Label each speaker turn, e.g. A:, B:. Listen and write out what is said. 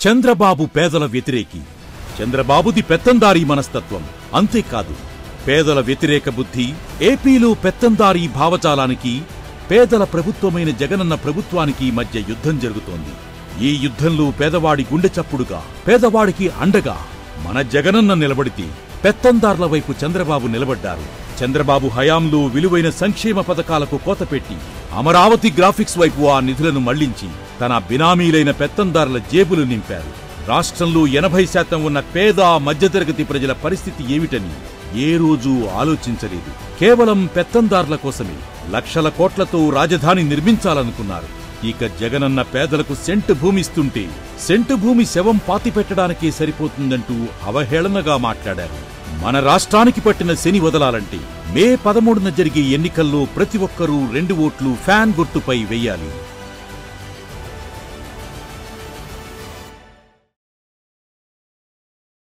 A: చంద్రబాబు పేదల వ్యతిరేకి. చంద్రబాబుది పెత్తందారీ మనస్తత్వం. అంతేకాదు, పేదల వ్యతిరేక బుద్ధి, ఏపీలో పెత్తందారీ భావజాలానికి పేదల ప్రభుత్వమైన జగనన్న ప్రభుత్వానికి మధ్య యుద్ధం జరుగుతోంది. ఈ యుద్ధంలో పేదవాడి గుండె చప్పుడుగా, పేదవాడికి అండగా మన జగనన్న నిలబడితే పెత్తందార్ల వైపు చంద్రబాబు నిలబడ్డారు. చంద్రబాబు హయాంలో విలువైన సంక్షేమ పథకాలకు కోతపెట్టి అమరావతి గ్రాఫిక్స్ వైపు ఆ నిధులను మళ్లించి తన బినామీలైన పెత్తందారుల జేబులు నింపారు. రాష్ట్రంలో 80% ఉన్న పేద మధ్యతరగతి ప్రజల పరిస్థితి ఏమిటని ఏ రోజూ ఆలోచించలేదు. కేవలం పెత్తందార్ల కోసమే లక్షల కోట్లతో రాజధాని నిర్మించాలనుకున్నారు. ఇక జగనన్న పేదలకు సెంటు భూమిస్తుంటే సెంటు భూమి శవం పాతిపెట్టడానికే సరిపోతుందంటూ అవహేళనగా మాట్లాడారు. మన రాష్ట్రానికి పట్టిన శని వదలాలంటే మే 13న జరిగే ఎన్నికల్లో ప్రతి ఒక్కరూ 2 ఓట్లు ఫ్యాన్ గుర్తుపై వెయ్యాలి.